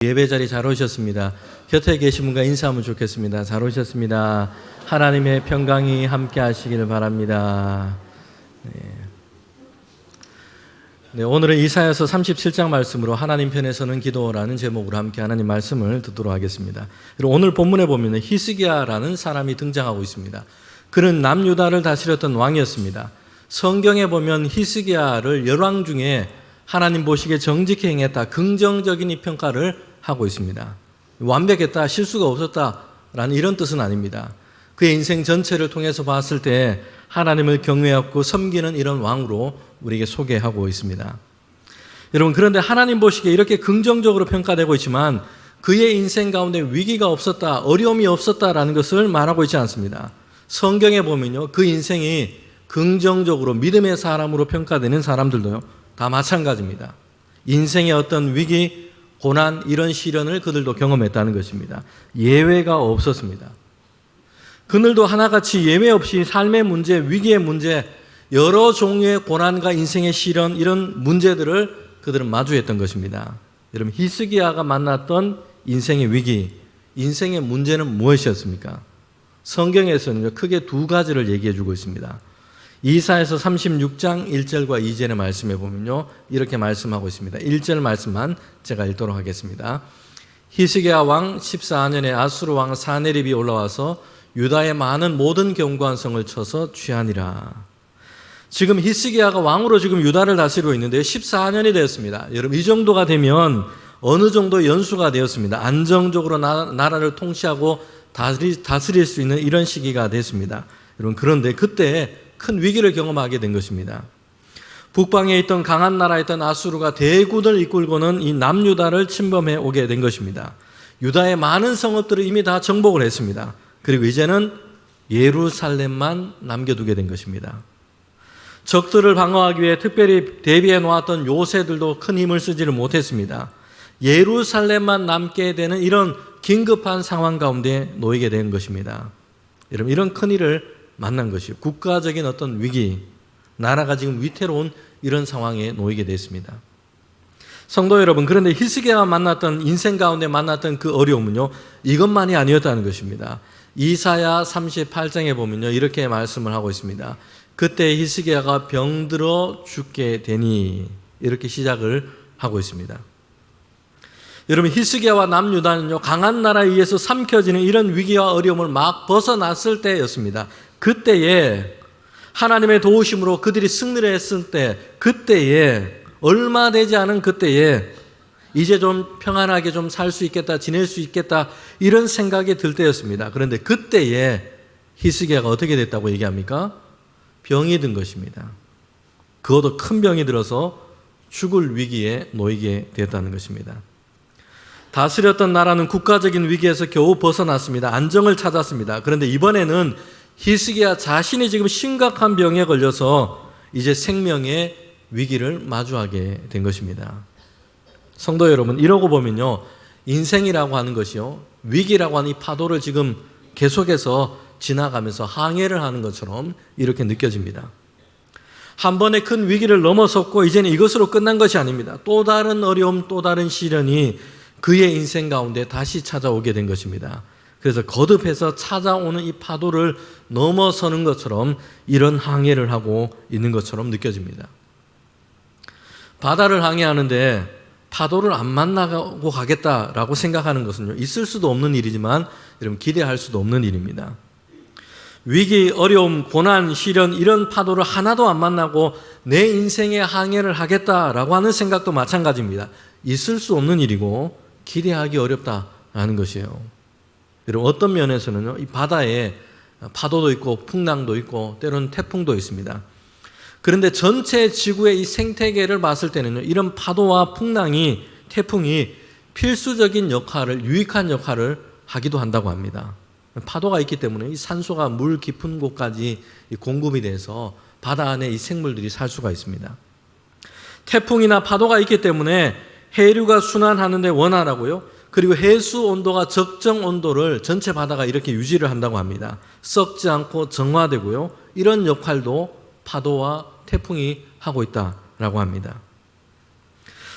예배 자리 잘 오셨습니다. 곁에 계신 분과 인사하면 좋겠습니다. 잘 오셨습니다. 하나님의 평강이 함께 하시기를 바랍니다. 네, 오늘은 이사야서 37장 말씀으로 하나님 편에서는 기도라는 제목으로 함께 하나님 말씀을 듣도록 하겠습니다. 오늘 본문에 보면 히스기야라는 사람이 등장하고 있습니다. 그는 남유다를 다스렸던 왕이었습니다. 성경에 보면 히스기야를 열왕 중에 하나님 보시기에 정직히 행했다, 긍정적인 이 평가를 하고 있습니다. 완벽했다, 실수가 없었다라는 이런 뜻은 아닙니다. 그의 인생 전체를 통해서 봤을 때 하나님을 경외하고 섬기는 이런 왕으로 우리에게 소개하고 있습니다. 여러분, 그런데 하나님 보시기에 이렇게 긍정적으로 평가되고 있지만 그의 인생 가운데 위기가 없었다, 어려움이 없었다라는 것을 말하고 있지 않습니다. 성경에 보면요, 그 인생이 긍정적으로 믿음의 사람으로 평가되는 사람들도요, 다 마찬가지입니다. 인생의 어떤 위기, 고난, 이런 시련을 그들도 경험했다는 것입니다. 예외가 없었습니다. 그들도 하나같이 예외 없이 삶의 문제, 위기의 문제, 여러 종류의 고난과 인생의 시련, 이런 문제들을 그들은 마주했던 것입니다. 여러분, 히스기야가 만났던 인생의 위기, 인생의 문제는 무엇이었습니까? 성경에서는 크게 두 가지를 얘기해 주고 있습니다. 이사야서 36장 1절과 2절의 말씀에 보면요, 이렇게 말씀하고 있습니다. 1절 말씀만 제가 읽도록 하겠습니다. 히스기야 왕 14년에 아수르 왕 사네립이 올라와서 유다의 많은 모든 견고한 성을 쳐서 취하니라. 지금 히스기야가 왕으로 지금 유다를 다스리고 있는데 14년이 되었습니다. 여러분, 이 정도가 되면 어느 정도 연수가 되었습니다. 안정적으로 나라를 통치하고 다스릴 수 있는 이런 시기가 됐습니다. 여러분, 그런데 그때 큰 위기를 경험하게 된 것입니다. 북방에 있던 강한 나라였던 아수르가 대군을 이끌고는 이 남유다를 침범해 오게 된 것입니다. 유다의 많은 성읍들을 이미 다 정복을 했습니다. 그리고 이제는 예루살렘만 남겨두게 된 것입니다. 적들을 방어하기 위해 특별히 대비해 놓았던 요새들도 큰 힘을 쓰지를 못했습니다. 예루살렘만 남게 되는 이런 긴급한 상황 가운데 놓이게 된 것입니다. 여러분, 이런 큰일을 만난 것이요, 국가적인 어떤 위기, 나라가 지금 위태로운 이런 상황에 놓이게 됐습니다. 성도 여러분, 그런데 히스기야가 만났던, 인생 가운데 만났던 그 어려움은요, 이것만이 아니었다는 것입니다. 이사야 38장에 보면요, 이렇게 말씀을 하고 있습니다. 그때 히스기야가 병들어 죽게 되니, 이렇게 시작을 하고 있습니다. 여러분, 히스기야와 남유다는요, 강한 나라에 의해서 삼켜지는 이런 위기와 어려움을 막 벗어났을 때였습니다. 그때에 하나님의 도우심으로 그들이 승리를 했을 때, 그때에, 얼마 되지 않은 그때에 이제 좀 평안하게 좀 살 수 있겠다, 지낼 수 있겠다, 이런 생각이 들 때였습니다. 그런데 그때에 히스기야가 어떻게 됐다고 얘기합니까? 병이 든 것입니다. 그것도 큰 병이 들어서 죽을 위기에 놓이게 됐다는 것입니다. 다스렸던 나라는 국가적인 위기에서 겨우 벗어났습니다. 안정을 찾았습니다. 그런데 이번에는 히스기야 자신이 지금 심각한 병에 걸려서 이제 생명의 위기를 마주하게 된 것입니다. 성도 여러분, 이러고 보면요, 인생이라고 하는 것이요, 위기라고 하는 이 파도를 지금 계속해서 지나가면서 항해를 하는 것처럼 이렇게 느껴집니다. 한 번의 큰 위기를 넘어섰고 이제는 이것으로 끝난 것이 아닙니다. 또 다른 어려움, 또 다른 시련이 그의 인생 가운데 다시 찾아오게 된 것입니다. 그래서 거듭해서 찾아오는 이 파도를 넘어서는 것처럼 이런 항해를 하고 있는 것처럼 느껴집니다. 바다를 항해하는데 파도를 안 만나고 가겠다라고 생각하는 것은요, 있을 수도 없는 일이지만 여러분, 기대할 수도 없는 일입니다. 위기, 어려움, 고난, 시련, 이런 파도를 하나도 안 만나고 내 인생의 항해를 하겠다라고 하는 생각도 마찬가지입니다. 있을 수 없는 일이고 기대하기 어렵다라는 것이에요. 여러분, 어떤 면에서는요, 이 바다에 파도도 있고 풍랑도 있고 때로는 태풍도 있습니다. 그런데 전체 지구의 이 생태계를 봤을 때는요, 이런 파도와 풍랑이, 태풍이 필수적인 역할을, 유익한 역할을 하기도 한다고 합니다. 파도가 있기 때문에 이 산소가 물 깊은 곳까지 공급이 돼서 바다 안에 이 생물들이 살 수가 있습니다. 태풍이나 파도가 있기 때문에 해류가 순환하는 데 원활하고요, 그리고 해수 온도가 적정 온도를 전체 바다가 이렇게 유지를 한다고 합니다. 썩지 않고 정화되고요, 이런 역할도 파도와 태풍이 하고 있다라고 합니다.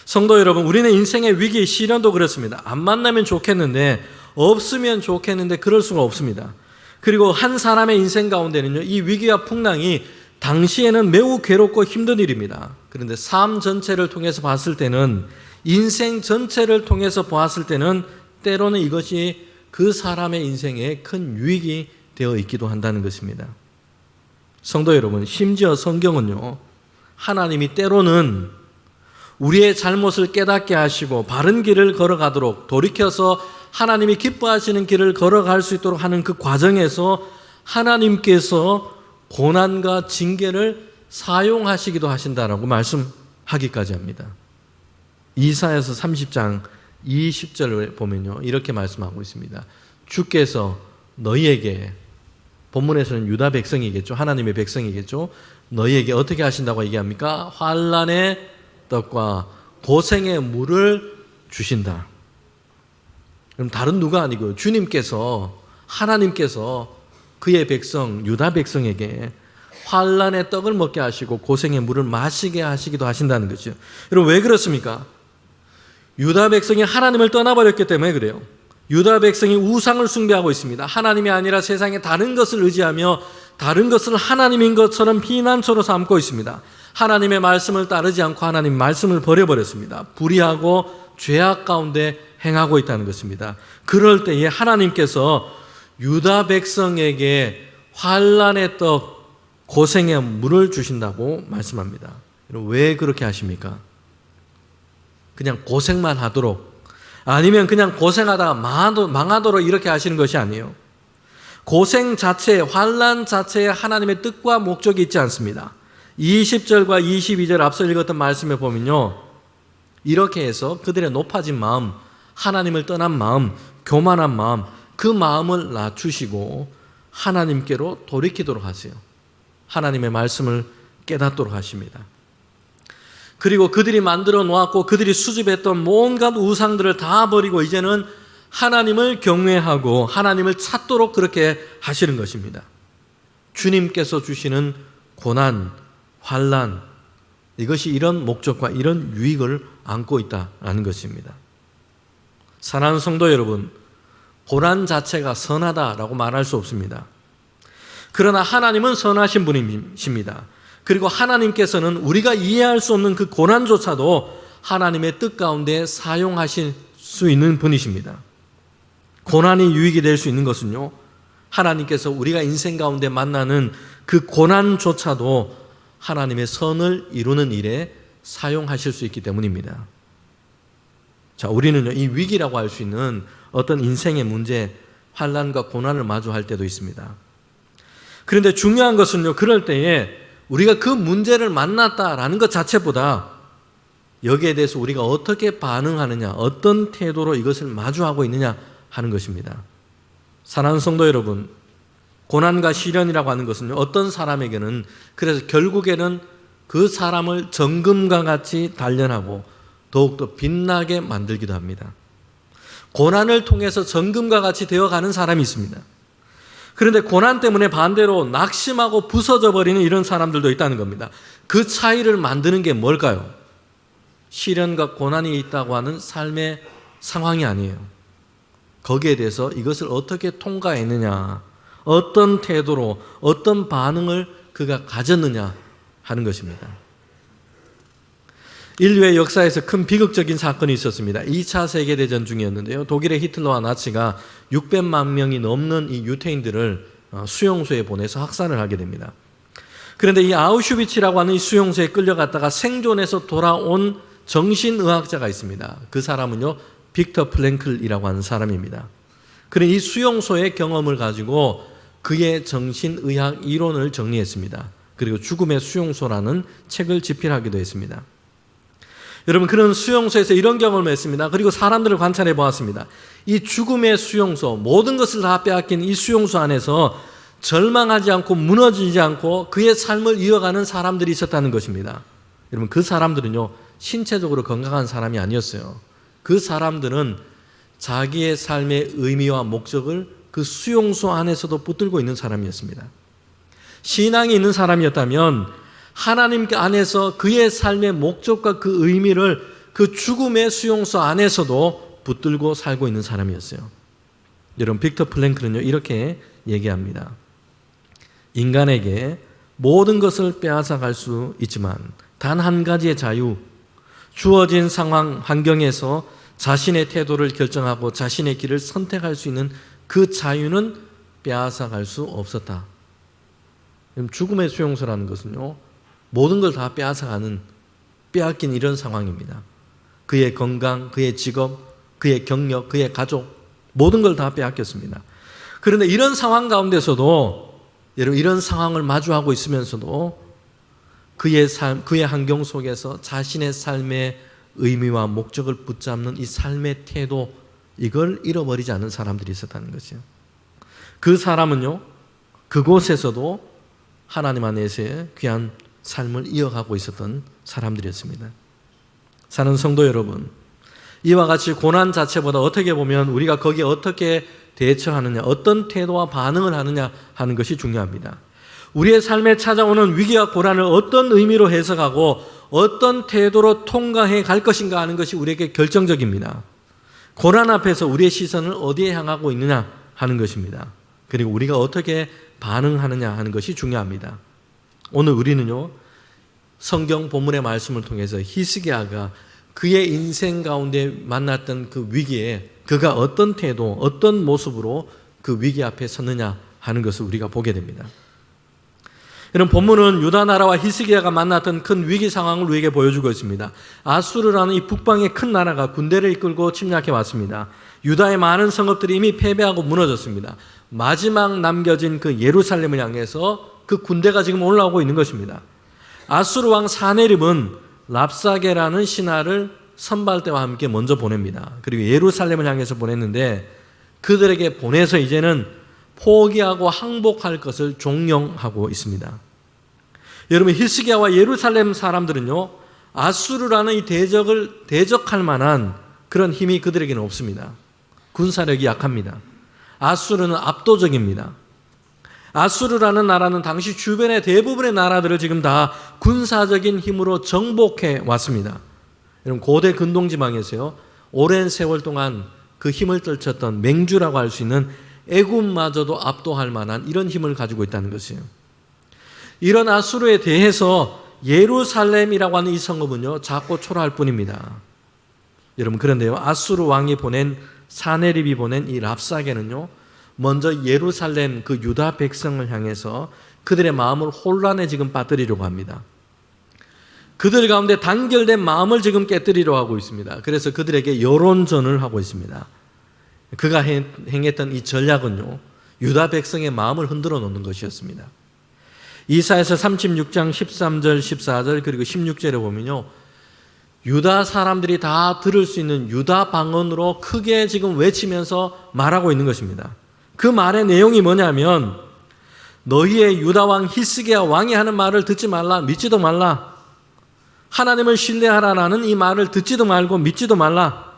성도 여러분, 우리는 인생의 위기, 시련도 그렇습니다. 안 만나면 좋겠는데, 없으면 좋겠는데 그럴 수가 없습니다. 그리고 한 사람의 인생 가운데는요, 이 위기와 풍랑이 당시에는 매우 괴롭고 힘든 일입니다. 그런데 삶 전체를 통해서 봤을 때는, 인생 전체를 통해서 보았을 때는 때로는 이것이 그 사람의 인생에 큰 유익이 되어 있기도 한다는 것입니다. 성도 여러분, 심지어 성경은요, 하나님이 때로는 우리의 잘못을 깨닫게 하시고 바른 길을 걸어가도록, 돌이켜서 하나님이 기뻐하시는 길을 걸어갈 수 있도록 하는 그 과정에서 하나님께서 고난과 징계를 사용하시기도 하신다라고 말씀하기까지 합니다. 이사야서 30장 20절을 보면요, 이렇게 말씀하고 있습니다. 주께서 너희에게, 본문에서는 유다 백성이겠죠, 하나님의 백성이겠죠, 너희에게 어떻게 하신다고 얘기합니까? 환난의 떡과 고생의 물을 주신다. 그럼 다른 누가 아니고 주님께서, 하나님께서 그의 백성, 유다 백성에게 환난의 떡을 먹게 하시고 고생의 물을 마시게 하시기도 하신다는 거죠. 여러분, 왜 그렇습니까? 유다 백성이 하나님을 떠나버렸기 때문에 그래요. 유다 백성이 우상을 숭배하고 있습니다. 하나님이 아니라 세상에 다른 것을 의지하며 다른 것을 하나님인 것처럼 피난처로 삼고 있습니다. 하나님의 말씀을 따르지 않고 하나님 말씀을 버려버렸습니다. 불의하고 죄악 가운데 행하고 있다는 것입니다. 그럴 때에 하나님께서 유다 백성에게 환난의 떡, 고생의 물을 주신다고 말씀합니다. 왜 그렇게 하십니까? 그냥 고생만 하도록, 아니면 그냥 고생하다가 망하도록 이렇게 하시는 것이 아니에요. 고생 자체에, 환난 자체에 하나님의 뜻과 목적이 있지 않습니다. 20절과 22절 앞서 읽었던 말씀에 보면요, 이렇게 해서 그들의 높아진 마음, 하나님을 떠난 마음, 교만한 마음, 그 마음을 낮추시고 하나님께로 돌이키도록 하세요. 하나님의 말씀을 깨닫도록 하십니다. 그리고 그들이 만들어 놓았고 그들이 수집했던 온갖 우상들을 다 버리고 이제는 하나님을 경외하고 하나님을 찾도록 그렇게 하시는 것입니다. 주님께서 주시는 고난, 환난, 이것이 이런 목적과 이런 유익을 안고 있다는 것입니다. 사랑하는 성도 여러분, 고난 자체가 선하다라고 말할 수 없습니다. 그러나 하나님은 선하신 분이십니다. 그리고 하나님께서는 우리가 이해할 수 없는 그 고난조차도 하나님의 뜻 가운데 사용하실 수 있는 분이십니다. 고난이 유익이 될 수 있는 것은요, 하나님께서 우리가 인생 가운데 만나는 그 고난조차도 하나님의 선을 이루는 일에 사용하실 수 있기 때문입니다. 자, 우리는요, 이 위기라고 할 수 있는 어떤 인생의 문제, 환난과 고난을 마주할 때도 있습니다. 그런데 중요한 것은요, 그럴 때에 우리가 그 문제를 만났다라는 것 자체보다 여기에 대해서 우리가 어떻게 반응하느냐, 어떤 태도로 이것을 마주하고 있느냐 하는 것입니다. 사랑하는 성도 여러분, 고난과 시련이라고 하는 것은요, 어떤 사람에게는, 그래서 결국에는 그 사람을 정금과 같이 단련하고 더욱더 빛나게 만들기도 합니다. 고난을 통해서 정금과 같이 되어가는 사람이 있습니다. 그런데 고난 때문에 반대로 낙심하고 부서져 버리는 이런 사람들도 있다는 겁니다. 그 차이를 만드는 게 뭘까요? 시련과 고난이 있다고 하는 삶의 상황이 아니에요. 거기에 대해서 이것을 어떻게 통과했느냐, 어떤 태도로, 어떤 반응을 그가 가졌느냐 하는 것입니다. 인류의 역사에서 큰 비극적인 사건이 있었습니다. 2차 세계대전 중이었는데요, 독일의 히틀러와 나치가 600만 명이 넘는 이 유태인들을 수용소에 보내서 학살을 하게 됩니다. 그런데 이 아우슈비츠라고 하는 이 수용소에 끌려갔다가 생존해서 돌아온 정신의학자가 있습니다. 그 사람은요, 빅터 프랭클이라고 하는 사람입니다. 그는 이 수용소의 경험을 가지고 그의 정신의학 이론을 정리했습니다. 그리고 죽음의 수용소라는 책을 집필하기도 했습니다. 여러분, 그런 수용소에서 이런 경험을 했습니다. 그리고 사람들을 관찰해 보았습니다. 이 죽음의 수용소, 모든 것을 다 빼앗긴 이 수용소 안에서 절망하지 않고 무너지지 않고 그의 삶을 이어가는 사람들이 있었다는 것입니다. 여러분, 그 사람들은요, 신체적으로 건강한 사람이 아니었어요. 그 사람들은 자기의 삶의 의미와 목적을 그 수용소 안에서도 붙들고 있는 사람이었습니다. 신앙이 있는 사람이었다면 하나님 안에서 그의 삶의 목적과 그 의미를 그 죽음의 수용소 안에서도 붙들고 살고 있는 사람이었어요. 여러분, 빅터 프랭클은요 이렇게 얘기합니다. 인간에게 모든 것을 빼앗아갈 수 있지만 단 한 가지의 자유, 주어진 상황, 환경에서 자신의 태도를 결정하고 자신의 길을 선택할 수 있는 그 자유는 빼앗아갈 수 없었다. 죽음의 수용소라는 것은요, 모든 걸 다 빼앗긴 이런 상황입니다. 그의 건강, 그의 직업, 그의 경력, 그의 가족, 모든 걸 다 빼앗겼습니다. 그런데 이런 상황 가운데서도, 여러분, 이런 상황을 마주하고 있으면서도 그의 삶, 그의 환경 속에서 자신의 삶의 의미와 목적을 붙잡는 이 삶의 태도, 이걸 잃어버리지 않는 사람들이 있었다는 것이요. 그 사람은요, 그곳에서도 하나님 안에서의 귀한 삶을 이어가고 있었던 사람들이었습니다. 사는 성도 여러분, 이와 같이 고난 자체보다 어떻게 보면 우리가 거기에 어떻게 대처하느냐, 어떤 태도와 반응을 하느냐 하는 것이 중요합니다. 우리의 삶에 찾아오는 위기와 고난을 어떤 의미로 해석하고 어떤 태도로 통과해 갈 것인가 하는 것이 우리에게 결정적입니다. 고난 앞에서 우리의 시선을 어디에 향하고 있느냐 하는 것입니다. 그리고 우리가 어떻게 반응하느냐 하는 것이 중요합니다. 오늘 우리는요, 성경 본문의 말씀을 통해서 히스기야가 그의 인생 가운데 만났던 그 위기에 그가 어떤 태도, 어떤 모습으로 그 위기 앞에 섰느냐 하는 것을 우리가 보게 됩니다. 이런 본문은 유다 나라와 히스기야가 만났던 큰 위기 상황을 우리에게 보여주고 있습니다. 아수르라는 이 북방의 큰 나라가 군대를 이끌고 침략해 왔습니다. 유다의 많은 성읍들이 이미 패배하고 무너졌습니다. 마지막 남겨진 그 예루살렘을 향해서 그 군대가 지금 올라오고 있는 것입니다. 아수르 왕 사네립은 랍사게라는 신하를 선발대와 함께 먼저 보냅니다. 그리고 예루살렘을 향해서 보냈는데 그들에게 보내서 이제는 포기하고 항복할 것을 종용하고 있습니다. 여러분, 히스기야와 예루살렘 사람들은요, 아수르라는 이 대적을 대적할 만한 그런 힘이 그들에게는 없습니다. 군사력이 약합니다. 아수르는 압도적입니다. 아수르라는 나라는 당시 주변의 대부분의 나라들을 지금 다 군사적인 힘으로 정복해 왔습니다. 여러분, 고대 근동지방에서요, 오랜 세월 동안 그 힘을 떨쳤던 맹주라고 할 수 있는 애굽마저도 압도할 만한 이런 힘을 가지고 있다는 것이에요. 이런 아수르에 대해서 예루살렘이라고 하는 이 성읍은요, 작고 초라할 뿐입니다. 여러분, 그런데요, 아수르 왕이 보낸, 사네립이 보낸 이 랍사게는요, 먼저 예루살렘 그 유다 백성을 향해서 그들의 마음을 혼란에 지금 빠뜨리려고 합니다. 그들 가운데 단결된 마음을 지금 깨뜨리려고 하고 있습니다. 그래서 그들에게 여론전을 하고 있습니다. 그가 행했던 이 전략은요, 유다 백성의 마음을 흔들어 놓는 것이었습니다. 이사야서 36장 13절, 14절 그리고 16절에 보면요, 유다 사람들이 다 들을 수 있는 유다 방언으로 크게 지금 외치면서 말하고 있는 것입니다. 그 말의 내용이 뭐냐면, 너희의 유다 왕 히스기야 왕이 하는 말을 듣지 말라, 믿지도 말라. 하나님을 신뢰하라라는 이 말을 듣지도 말고 믿지도 말라.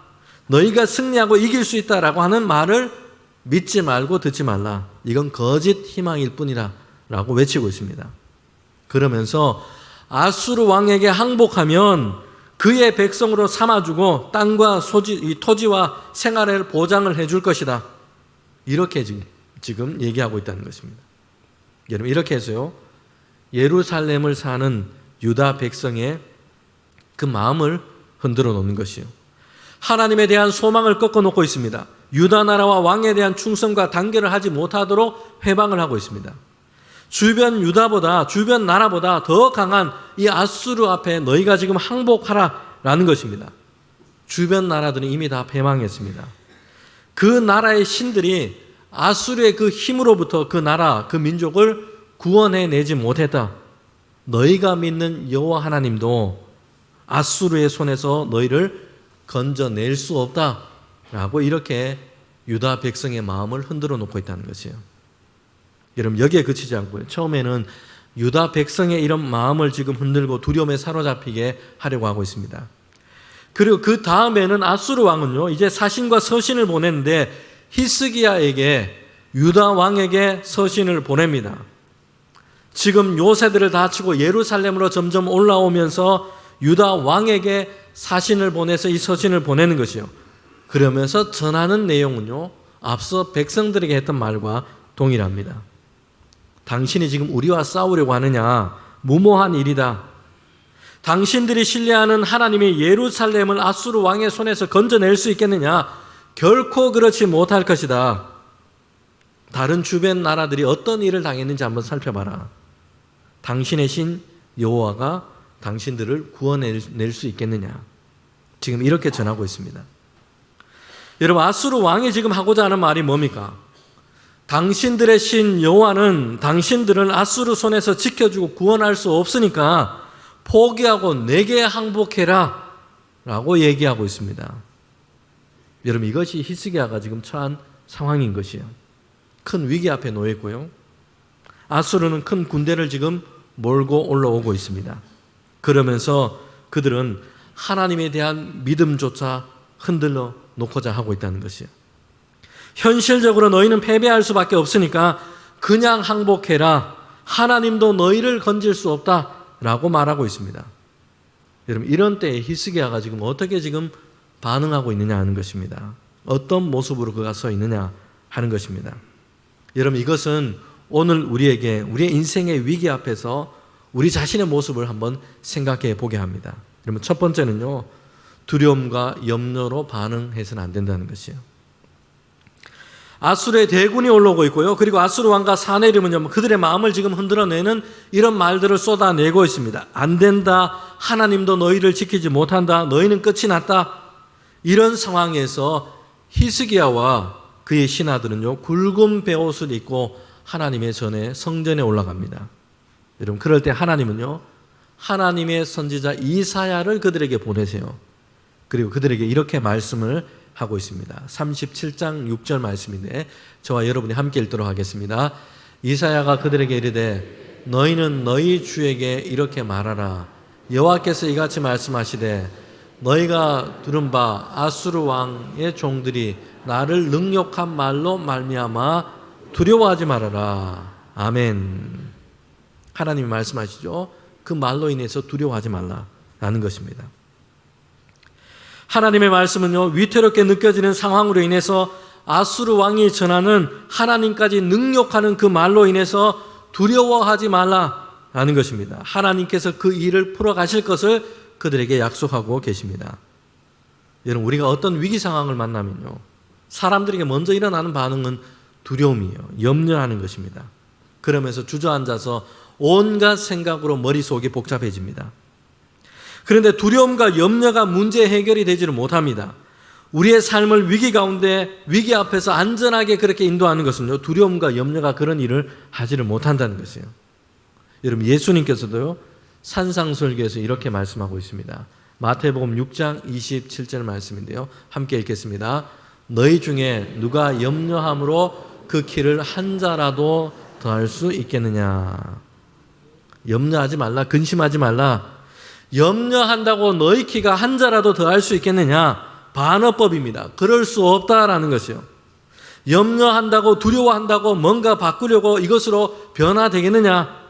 너희가 승리하고 이길 수 있다라고 하는 말을 믿지 말고 듣지 말라. 이건 거짓 희망일 뿐이라 라고 외치고 있습니다. 그러면서 아수르 왕에게 항복하면 그의 백성으로 삼아주고 땅과 이 토지와 생활을 보장을 해줄 것이다. 이렇게 지금 얘기하고 있다는 것입니다. 여러분, 이렇게 해서요, 예루살렘을 사는 유다 백성의 그 마음을 흔들어 놓는 것이요, 하나님에 대한 소망을 꺾어놓고 있습니다. 유다 나라와 왕에 대한 충성과 단결을 하지 못하도록 회방을 하고 있습니다. 주변 유다보다, 주변 나라보다 더 강한 이 아수르 앞에 너희가 지금 항복하라라는 것입니다. 주변 나라들은 이미 다 패망했습니다. 그 나라의 신들이 아수르의 그 힘으로부터 그 나라, 그 민족을 구원해내지 못했다. 너희가 믿는 여호와 하나님도 아수르의 손에서 너희를 건져낼 수 없다라고 이렇게 유다 백성의 마음을 흔들어 놓고 있다는 것이에요. 여러분, 여기에 그치지 않고요, 처음에는 유다 백성의 이런 마음을 지금 흔들고 두려움에 사로잡히게 하려고 하고 있습니다. 그리고 그 다음에는 아수르 왕은요, 이제 사신과 서신을 보냈는데 히스기야에게, 유다 왕에게 서신을 보냅니다. 지금 요새들을 다 치고 예루살렘으로 점점 올라오면서 유다 왕에게 사신을 보내서 이 서신을 보내는 것이요. 그러면서 전하는 내용은요, 앞서 백성들에게 했던 말과 동일합니다. 당신이 지금 우리와 싸우려고 하느냐? 무모한 일이다. 당신들이 신뢰하는 하나님의 예루살렘을 아수르 왕의 손에서 건져낼 수 있겠느냐? 결코 그렇지 못할 것이다. 다른 주변 나라들이 어떤 일을 당했는지 한번 살펴봐라. 당신의 신 여호와가 당신들을 구원낼 수 있겠느냐? 지금 이렇게 전하고 있습니다. 여러분, 아수르 왕이 지금 하고자 하는 말이 뭡니까? 당신들의 신 여호와는 당신들을 아수르 손에서 지켜주고 구원할 수 없으니까 포기하고 내게 항복해라 라고 얘기하고 있습니다. 여러분, 이것이 히스기야가 지금 처한 상황인 것이에요. 큰 위기 앞에 놓여 있고요. 아수르는 큰 군대를 지금 몰고 올라오고 있습니다. 그러면서 그들은 하나님에 대한 믿음조차 흔들러 놓고자 하고 있다는 것이에요. 현실적으로 너희는 패배할 수밖에 없으니까 그냥 항복해라. 하나님도 너희를 건질 수 없다라고 말하고 있습니다. 여러분, 이런 때에 히스기야가 지금 어떻게 지금 반응하고 있느냐 하는 것입니다. 어떤 모습으로 그가 서 있느냐 하는 것입니다. 여러분, 이것은 오늘 우리에게 우리의 인생의 위기 앞에서 우리 자신의 모습을 한번 생각해 보게 합니다. 여러분, 첫 번째는요, 두려움과 염려로 반응해서는 안 된다는 것이에요. 아수르의 대군이 올라오고 있고요. 그리고 아수르 왕과 사네립은요, 그들의 마음을 지금 흔들어내는 이런 말들을 쏟아내고 있습니다. 안 된다. 하나님도 너희를 지키지 못한다. 너희는 끝이 났다. 이런 상황에서 히스기야와 그의 신하들은요, 굵은 베옷을 입고 하나님의 전에 성전에 올라갑니다. 여러분, 그럴 때 하나님은요, 하나님의 선지자 이사야를 그들에게 보내세요. 그리고 그들에게 이렇게 말씀을 하고 있습니다. 37장 6절 말씀인데 저와 여러분이 함께 읽도록 하겠습니다. 이사야가 그들에게 이르되 너희는 너희 주에게 이렇게 말하라. 여호와께서 이같이 말씀하시되 너희가 들은 바 아수르 왕의 종들이 나를 능욕한 말로 말미암아 두려워하지 말아라. 아멘. 하나님이 말씀하시죠. 그 말로 인해서 두려워하지 말라라는 것입니다. 하나님의 말씀은요, 위태롭게 느껴지는 상황으로 인해서 아수르 왕이 전하는 하나님까지 능욕하는 그 말로 인해서 두려워하지 말라라는 것입니다. 하나님께서 그 일을 풀어가실 것을 그들에게 약속하고 계십니다. 여러분, 우리가 어떤 위기 상황을 만나면요, 사람들에게 먼저 일어나는 반응은 두려움이에요. 염려하는 것입니다. 그러면서 주저앉아서 온갖 생각으로 머릿속이 복잡해집니다. 그런데 두려움과 염려가 문제 해결이 되지를 못합니다. 우리의 삶을 위기 가운데, 위기 앞에서 안전하게 그렇게 인도하는 것은요, 두려움과 염려가 그런 일을 하지를 못한다는 것이에요. 여러분, 예수님께서도요, 산상설교에서 이렇게 말씀하고 있습니다. 마태복음 6장 27절 말씀인데요, 함께 읽겠습니다. 너희 중에 누가 염려함으로 그 키를 한 자라도 더할 수 있겠느냐. 염려하지 말라, 근심하지 말라. 염려한다고 너희 키가 한 자라도 더할 수 있겠느냐? 반어법입니다. 그럴 수 없다라는 것이요. 염려한다고, 두려워한다고 뭔가 바꾸려고 이것으로 변화되겠느냐?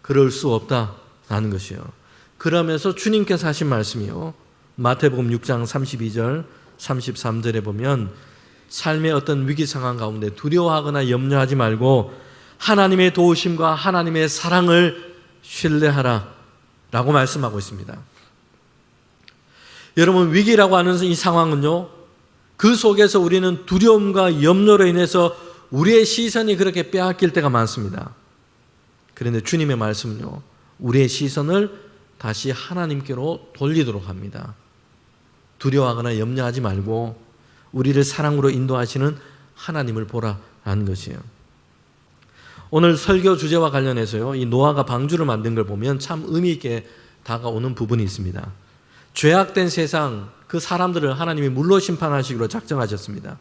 그럴 수 없다라는 것이요. 그러면서 주님께서 하신 말씀이요, 마태복음 6장 32절 33절에 보면 삶의 어떤 위기 상황 가운데 두려워하거나 염려하지 말고 하나님의 도우심과 하나님의 사랑을 신뢰하라 라고 말씀하고 있습니다. 여러분, 위기라고 하는 이 상황은요, 그 속에서 우리는 두려움과 염려로 인해서 우리의 시선이 그렇게 빼앗길 때가 많습니다. 그런데 주님의 말씀은요, 우리의 시선을 다시 하나님께로 돌리도록 합니다. 두려워하거나 염려하지 말고 우리를 사랑으로 인도하시는 하나님을 보라라는 것이에요. 오늘 설교 주제와 관련해서요, 이 노아가 방주를 만든 걸 보면 참 의미 있게 다가오는 부분이 있습니다. 죄악된 세상, 그 사람들을 하나님이 물로 심판하시기로 작정하셨습니다.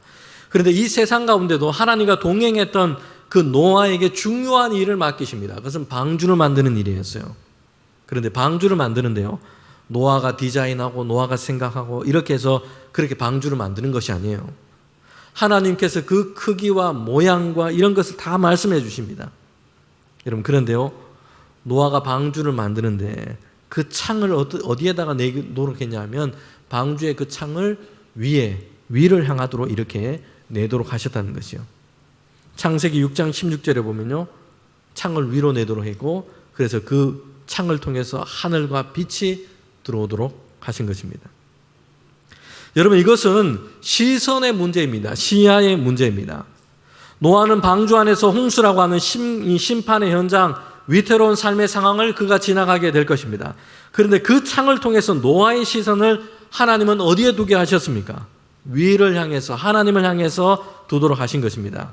그런데 이 세상 가운데도 하나님과 동행했던 그 노아에게 중요한 일을 맡기십니다. 그것은 방주를 만드는 일이었어요. 그런데 방주를 만드는데요, 노아가 디자인하고 노아가 생각하고 이렇게 해서 그렇게 방주를 만드는 것이 아니에요. 하나님께서 그 크기와 모양과 이런 것을 다 말씀해 주십니다. 여러분, 그런데요, 노아가 방주를 만드는데 그 창을 어디에다가 내도록 했냐면 방주의 그 창을 위를 향하도록 이렇게 내도록 하셨다는 것이요. 창세기 6장 16절에 보면요, 창을 위로 내도록 했고, 그래서 그 창을 통해서 하늘과 빛이 들어오도록 하신 것입니다. 여러분, 이것은 시선의 문제입니다. 시야의 문제입니다. 노아는 방주 안에서 홍수라고 하는 심판의 현장, 위태로운 삶의 상황을 그가 지나가게 될 것입니다. 그런데 그 창을 통해서 노아의 시선을 하나님은 어디에 두게 하셨습니까? 위를 향해서, 하나님을 향해서 두도록 하신 것입니다.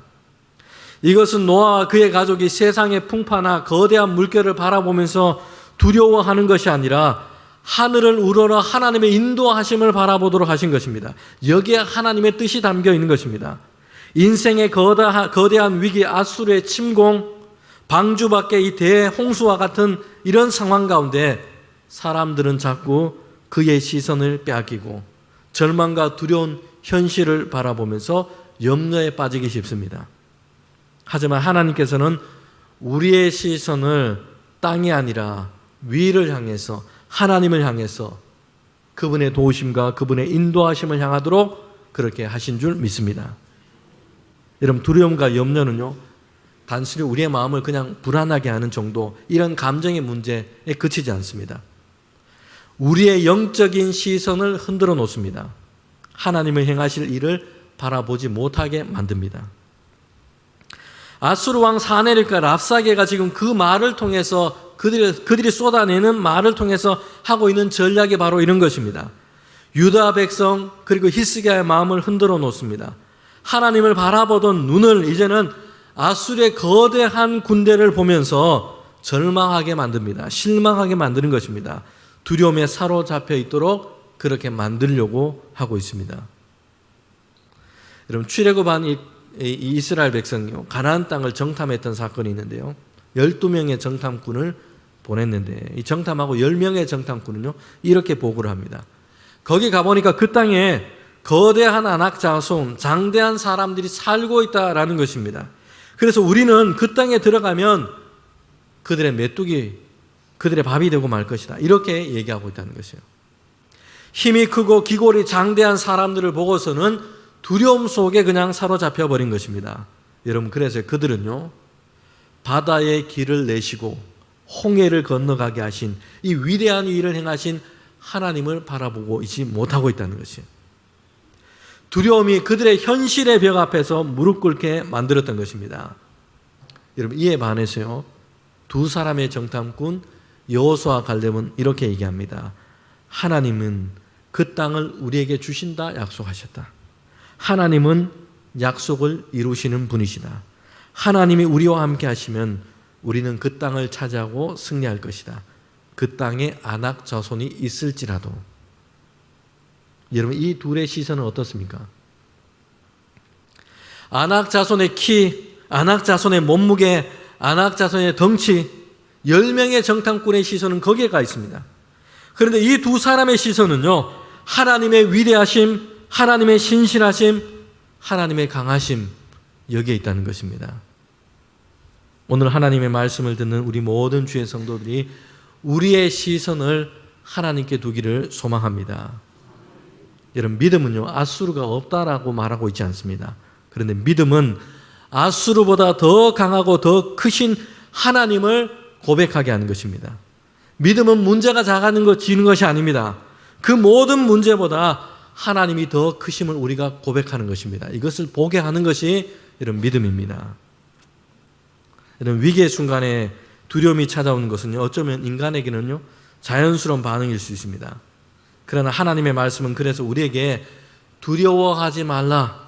이것은 노아와 그의 가족이 세상의 풍파나 거대한 물결을 바라보면서 두려워하는 것이 아니라 하늘을 우러러 하나님의 인도하심을 바라보도록 하신 것입니다. 여기에 하나님의 뜻이 담겨 있는 것입니다. 인생의 거대한 위기, 아수르의 침공, 방주 밖의 이 대홍수와 같은 이런 상황 가운데 사람들은 자꾸 그의 시선을 빼앗기고 절망과 두려운 현실을 바라보면서 염려에 빠지기 쉽습니다. 하지만 하나님께서는 우리의 시선을 땅이 아니라 위를 향해서, 하나님을 향해서 그분의 도우심과 그분의 인도하심을 향하도록 그렇게 하신 줄 믿습니다. 여러분, 두려움과 염려는요, 단순히 우리의 마음을 그냥 불안하게 하는 정도, 이런 감정의 문제에 그치지 않습니다. 우리의 영적인 시선을 흔들어 놓습니다. 하나님을 행하실 일을 바라보지 못하게 만듭니다. 아수르 왕 사네립과 랍사게가 지금 그 말을 통해서 그들이 쏟아내는 말을 통해서 하고 있는 전략이 바로 이런 것입니다. 유다 백성 그리고 히스기야의 마음을 흔들어 놓습니다. 하나님을 바라보던 눈을 이제는 아수르의 거대한 군대를 보면서 절망하게 만듭니다. 실망하게 만드는 것입니다. 두려움에 사로잡혀 있도록 그렇게 만들려고 하고 있습니다. 여러분, 출애굽한 이 이스라엘 백성이요, 가나안 땅을 정탐했던 사건이 있는데요, 12명의 정탐꾼을 보냈는데 이 정탐하고 10명의 정탐꾼은요, 이렇게 보고를 합니다. 거기 가보니까 그 땅에 거대한 안악자손, 장대한 사람들이 살고 있다라는 것입니다. 그래서 우리는 그 땅에 들어가면 그들의 메뚜기, 그들의 밥이 되고 말 것이다, 이렇게 얘기하고 있다는 것이에요. 힘이 크고 기골이 장대한 사람들을 보고서는 두려움 속에 그냥 사로잡혀 버린 것입니다. 여러분, 그래서 그들은요, 바다의 길을 내시고 홍해를 건너가게 하신 이 위대한 일을 행하신 하나님을 바라보고 있지 못하고 있다는 것이에요. 두려움이 그들의 현실의 벽 앞에서 무릎 꿇게 만들었던 것입니다. 여러분, 이에 반해서요, 두 사람의 정탐꾼 여호수아와 갈렙은 이렇게 얘기합니다. 하나님은 그 땅을 우리에게 주신다 약속하셨다. 하나님은 약속을 이루시는 분이시다. 하나님이 우리와 함께 하시면 우리는 그 땅을 차지하고 승리할 것이다. 그 땅에 아낙 자손이 있을지라도. 여러분, 이 둘의 시선은 어떻습니까? 아낙 자손의 키, 아낙 자손의 몸무게, 아낙 자손의 덩치, 10명의 정탐꾼의 시선은 거기에 가 있습니다. 그런데 이 두 사람의 시선은요, 하나님의 위대하심, 하나님의 신실하심, 하나님의 강하심, 여기에 있다는 것입니다. 오늘 하나님의 말씀을 듣는 우리 모든 주의 성도들이 우리의 시선을 하나님께 두기를 소망합니다. 여러분, 믿음은요, 아수르가 없다라고 말하고 있지 않습니다. 그런데 믿음은 아수르보다 더 강하고 더 크신 하나님을 고백하게 하는 것입니다. 믿음은 문제가 지는 것이 아닙니다. 그 모든 문제보다 하나님이 더 크심을 우리가 고백하는 것입니다. 이것을 보게 하는 것이 이런 믿음입니다. 이런 위기의 순간에 두려움이 찾아오는 것은요, 어쩌면 인간에게는요, 자연스러운 반응일 수 있습니다. 그러나 하나님의 말씀은 그래서 우리에게 두려워하지 말라,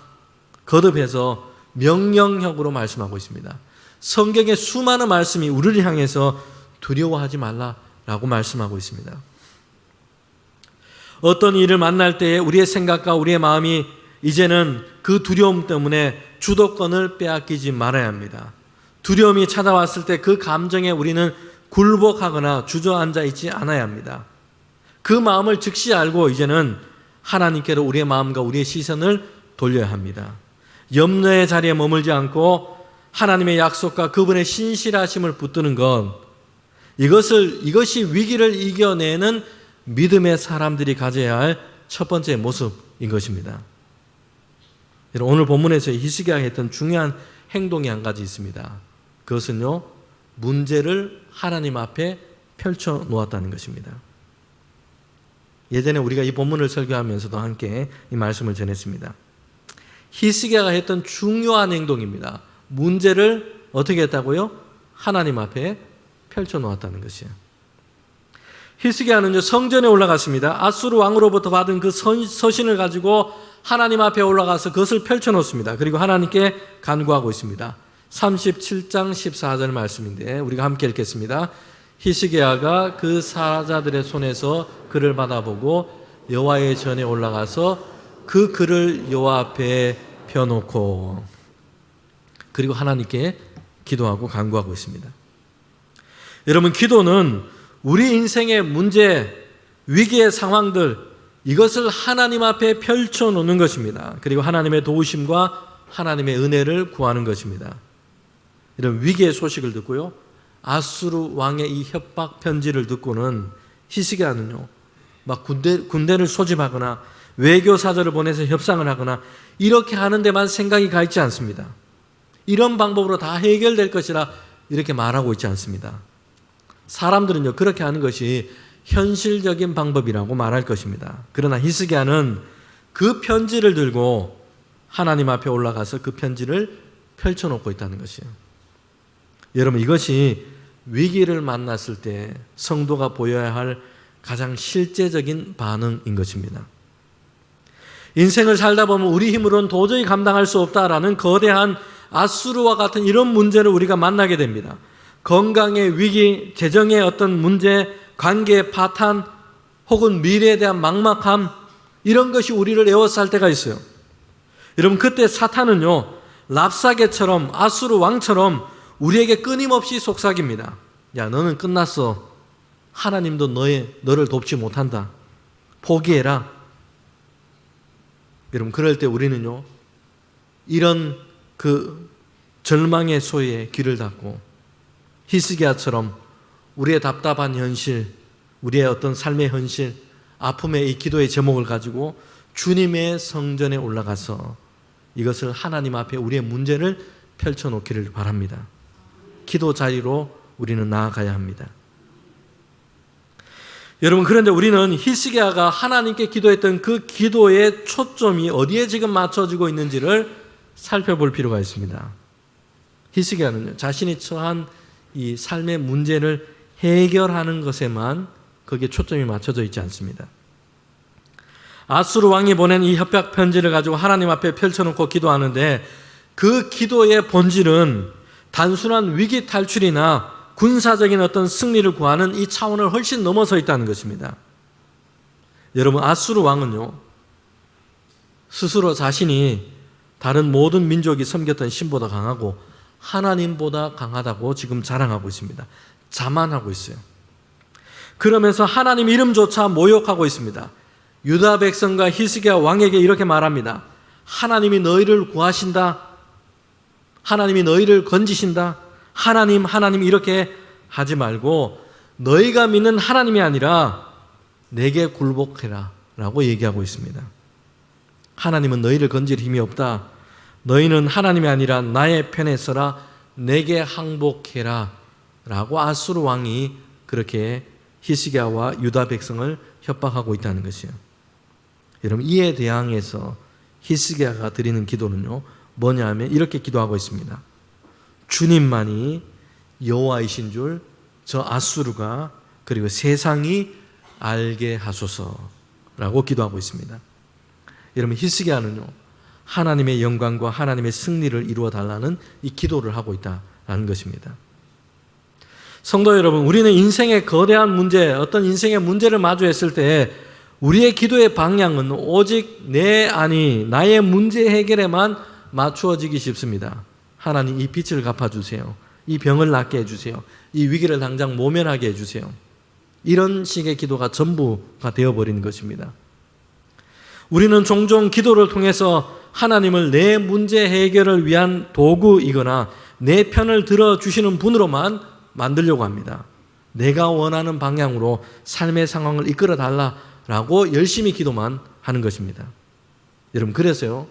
거듭해서 명령형으로 말씀하고 있습니다. 성경의 수많은 말씀이 우리를 향해서 두려워하지 말라라고 말씀하고 있습니다. 어떤 일을 만날 때에 우리의 생각과 우리의 마음이 이제는 그 두려움 때문에 주도권을 빼앗기지 말아야 합니다. 두려움이 찾아왔을 때 그 감정에 우리는 굴복하거나 주저앉아 있지 않아야 합니다. 그 마음을 즉시 알고 이제는 하나님께로 우리의 마음과 우리의 시선을 돌려야 합니다. 염려의 자리에 머물지 않고 하나님의 약속과 그분의 신실하심을 붙드는 것, 이것이 위기를 이겨내는 믿음의 사람들이 가져야 할 첫 번째 모습인 것입니다. 오늘 본문에서 히스기야가 했던 중요한 행동이 한 가지 있습니다. 그것은요, 문제를 하나님 앞에 펼쳐 놓았다는 것입니다. 예전에 우리가 이 본문을 설교하면서도 함께 이 말씀을 전했습니다. 히스기야가 했던 중요한 행동입니다. 문제를 어떻게 했다고요? 하나님 앞에 펼쳐 놓았다는 것이에요. 히스기야는 성전에 올라갔습니다. 아수르 왕으로부터 받은 그 서신을 가지고 하나님 앞에 올라가서 그것을 펼쳐 놓습니다. 그리고 하나님께 간구하고 있습니다. 37장 14절 말씀인데 우리가 함께 읽겠습니다. 히스기야가 그 사자들의 손에서 글을 받아보고 여호와의 전에 올라가서 그 글을 여호와 앞에 펴놓고 그리고 하나님께 기도하고 간구하고 있습니다. 여러분, 기도는 우리 인생의 문제, 위기의 상황들, 이것을 하나님 앞에 펼쳐놓는 것입니다. 그리고 하나님의 도우심과 하나님의 은혜를 구하는 것입니다. 이런 위기의 소식을 듣고요, 아수르 왕의 이 협박 편지를 듣고는 히스기야는요, 막 군대를 소집하거나 외교 사절을 보내서 협상을 하거나 이렇게 하는 데만 생각이 가 있지 않습니다. 이런 방법으로 다 해결될 것이라 이렇게 말하고 있지 않습니다. 사람들은요, 그렇게 하는 것이 현실적인 방법이라고 말할 것입니다. 그러나 히스기야는 그 편지를 들고 하나님 앞에 올라가서 그 편지를 펼쳐놓고 있다는 것이에요. 여러분, 이것이 위기를 만났을 때 성도가 보여야 할 가장 실제적인 반응인 것입니다. 인생을 살다 보면 우리 힘으로는 도저히 감당할 수 없다라는 거대한 아수르와 같은 이런 문제를 우리가 만나게 됩니다. 건강의 위기, 재정의 어떤 문제, 관계의 파탄, 혹은 미래에 대한 막막함, 이런 것이 우리를 에워쌀 때가 있어요. 여러분, 그때 사탄은요, 랍사게처럼 아수르 왕처럼 우리에게 끊임없이 속삭입니다. 야, 너는 끝났어. 하나님도 너를 돕지 못한다. 포기해라. 여러분, 그럴 때 우리는요, 이런 그 절망의 소리에 귀를 닫고 히스기야처럼 우리의 답답한 현실, 우리의 어떤 삶의 현실, 아픔의 이 기도의 제목을 가지고 주님의 성전에 올라가서 이것을 하나님 앞에 우리의 문제를 펼쳐놓기를 바랍니다. 기도 자리로 우리는 나아가야 합니다. 여러분, 그런데 우리는 히스기야가 하나님께 기도했던 그 기도의 초점이 어디에 지금 맞춰지고 있는지를 살펴볼 필요가 있습니다. 히스기야는요, 자신이 처한 이 삶의 문제를 해결하는 것에만 거기에 초점이 맞춰져 있지 않습니다. 아수르 왕이 보낸 이 협박 편지를 가지고 하나님 앞에 펼쳐놓고 기도하는데 그 기도의 본질은 단순한 위기 탈출이나 군사적인 어떤 승리를 구하는 이 차원을 훨씬 넘어서 있다는 것입니다. 여러분, 아수르 왕은요, 스스로 자신이 다른 모든 민족이 섬겼던 신보다 강하고 하나님보다 강하다고 지금 자랑하고 있습니다. 자만하고 있어요. 그러면서 하나님 이름조차 모욕하고 있습니다. 유다 백성과 히스기야 왕에게 이렇게 말합니다. 하나님이 너희를 구하신다. 하나님이 너희를 건지신다. 하나님 이렇게 하지 말고 너희가 믿는 하나님이 아니라 내게 굴복해라 라고 얘기하고 있습니다. 하나님은 너희를 건질 힘이 없다. 너희는 하나님이 아니라 나의 편에 서라. 내게 항복해라 라고 아수르 왕이 그렇게 히스기야와 유다 백성을 협박하고 있다는 것이에요. 여러분, 이에 대항해서 히스기야가 드리는 기도는요, 뭐냐 하면 이렇게 기도하고 있습니다. 주님만이 여호와이신 줄 저 아수르가 그리고 세상이 알게 하소서라고 기도하고 있습니다. 여러분, 히스기야는요, 하나님의 영광과 하나님의 승리를 이루어 달라는 이 기도를 하고 있다는 것입니다. 성도 여러분, 우리는 인생의 거대한 문제, 어떤 인생의 문제를 마주했을 때 우리의 기도의 방향은 오직 나의 문제 해결에만 맞추어지기 쉽습니다. 하나님, 이 빚을 갚아주세요. 이 병을 낫게 해주세요. 이 위기를 당장 모면하게 해주세요. 이런 식의 기도가 전부가 되어버리는 것입니다. 우리는 종종 기도를 통해서 하나님을 내 문제 해결을 위한 도구이거나 내 편을 들어주시는 분으로만 만들려고 합니다. 내가 원하는 방향으로 삶의 상황을 이끌어 달라라고 열심히 기도만 하는 것입니다. 여러분, 그래서요,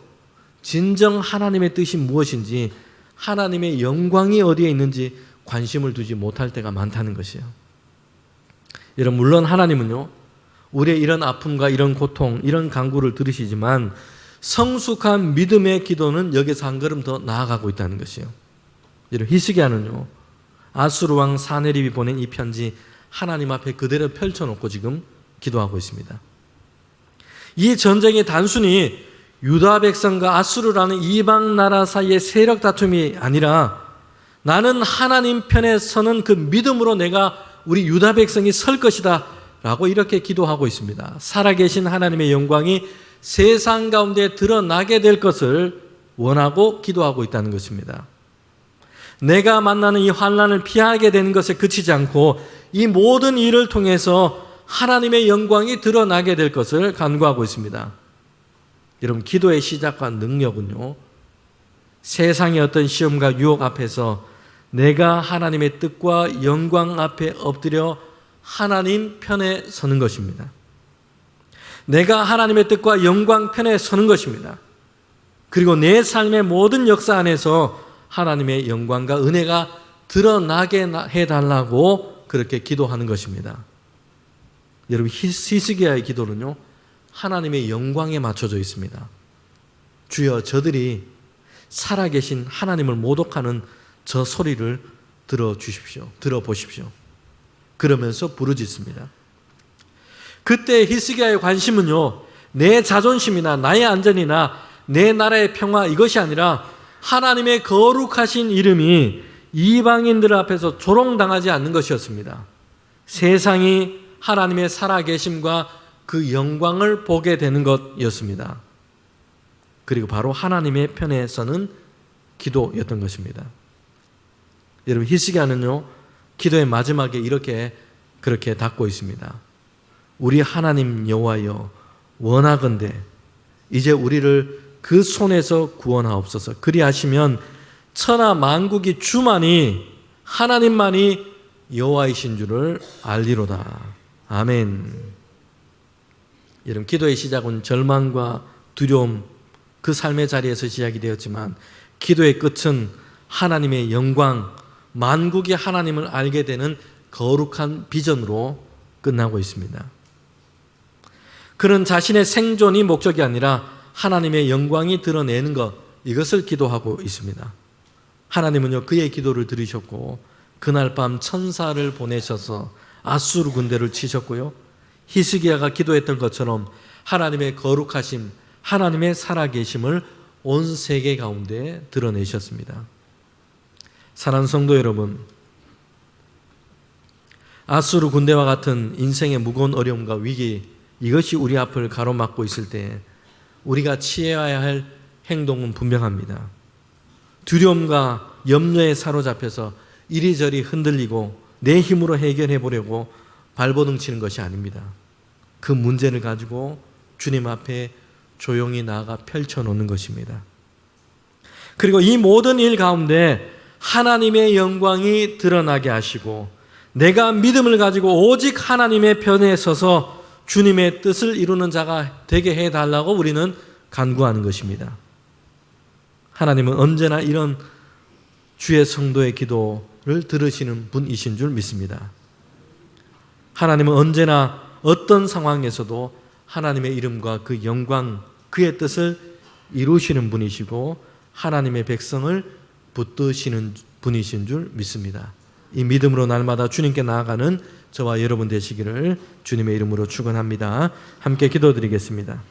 진정 하나님의 뜻이 무엇인지, 하나님의 영광이 어디에 있는지 관심을 두지 못할 때가 많다는 것이에요. 여러분, 물론 하나님은요, 우리의 이런 아픔과 이런 고통, 이런 간구를 들으시지만 성숙한 믿음의 기도는 여기서 한 걸음 더 나아가고 있다는 것이에요. 여러분, 히스기야는요, 아수르 왕 사네립이 보낸 이 편지 하나님 앞에 그대로 펼쳐놓고 지금 기도하고 있습니다. 이 전쟁이 단순히 유다 백성과 아수르라는 이방 나라 사이의 세력 다툼이 아니라 나는 하나님 편에 서는 그 믿음으로 내가 우리 유다 백성이 설 것이다 라고 이렇게 기도하고 있습니다. 살아계신 하나님의 영광이 세상 가운데 드러나게 될 것을 원하고 기도하고 있다는 것입니다. 내가 만나는 이 환난을 피하게 되는 것에 그치지 않고 이 모든 일을 통해서 하나님의 영광이 드러나게 될 것을 간구하고 있습니다. 여러분, 기도의 시작과 능력은요, 세상의 어떤 시험과 유혹 앞에서 내가 하나님의 뜻과 영광 앞에 엎드려 하나님 편에 서는 것입니다. 내가 하나님의 뜻과 영광 편에 서는 것입니다. 그리고 내 삶의 모든 역사 안에서 하나님의 영광과 은혜가 드러나게 해달라고 그렇게 기도하는 것입니다. 여러분, 히스기야의 기도는요, 하나님의 영광에 맞춰져 있습니다. 주여, 저들이 살아계신 하나님을 모독하는 저 소리를 들어보십시오. 그러면서 부르짖습니다. 그때 히스기야의 관심은요, 내 자존심이나 나의 안전이나 내 나라의 평화, 이것이 아니라 하나님의 거룩하신 이름이 이방인들 앞에서 조롱당하지 않는 것이었습니다. 세상이 하나님의 살아계심과 그 영광을 보게 되는 것이었습니다. 그리고 바로 하나님의 편에 서는 기도였던 것입니다. 여러분, 히스기야는요, 기도의 마지막에 그렇게 닫고 있습니다. 우리 하나님 여호와여, 원하건대 이제 우리를 그 손에서 구원하옵소서. 그리하시면 천하 만국이 주만이, 하나님만이 여호와이신 줄을 알리로다. 아멘. 여러분, 기도의 시작은 절망과 두려움, 그 삶의 자리에서 시작이 되었지만 기도의 끝은 하나님의 영광, 만국이 하나님을 알게 되는 거룩한 비전으로 끝나고 있습니다. 그는 자신의 생존이 목적이 아니라 하나님의 영광이 드러내는 것, 이것을 기도하고 있습니다. 하나님은요, 그의 기도를 들으셨고 그날 밤 천사를 보내셔서 아수르 군대를 치셨고요, 히스기야가 기도했던 것처럼 하나님의 거룩하심, 하나님의 살아계심을 온 세계 가운데 드러내셨습니다. 사랑하는 성도 여러분, 아수르 군대와 같은 인생의 무거운 어려움과 위기, 이것이 우리 앞을 가로막고 있을 때 우리가 취해야 할 행동은 분명합니다. 두려움과 염려에 사로잡혀서 이리저리 흔들리고 내 힘으로 해결해 보려고 발버둥 치는 것이 아닙니다. 그 문제를 가지고 주님 앞에 조용히 나아가 펼쳐놓는 것입니다. 그리고 이 모든 일 가운데 하나님의 영광이 드러나게 하시고 내가 믿음을 가지고 오직 하나님의 편에 서서 주님의 뜻을 이루는 자가 되게 해달라고 우리는 간구하는 것입니다. 하나님은 언제나 이런 주의 성도의 기도를 들으시는 분이신 줄 믿습니다. 하나님은 언제나 어떤 상황에서도 하나님의 이름과 그 영광, 그의 뜻을 이루시는 분이시고 하나님의 백성을 붙드시는 분이신 줄 믿습니다. 이 믿음으로 날마다 주님께 나아가는 저와 여러분 되시기를 주님의 이름으로 축원합니다. 함께 기도드리겠습니다.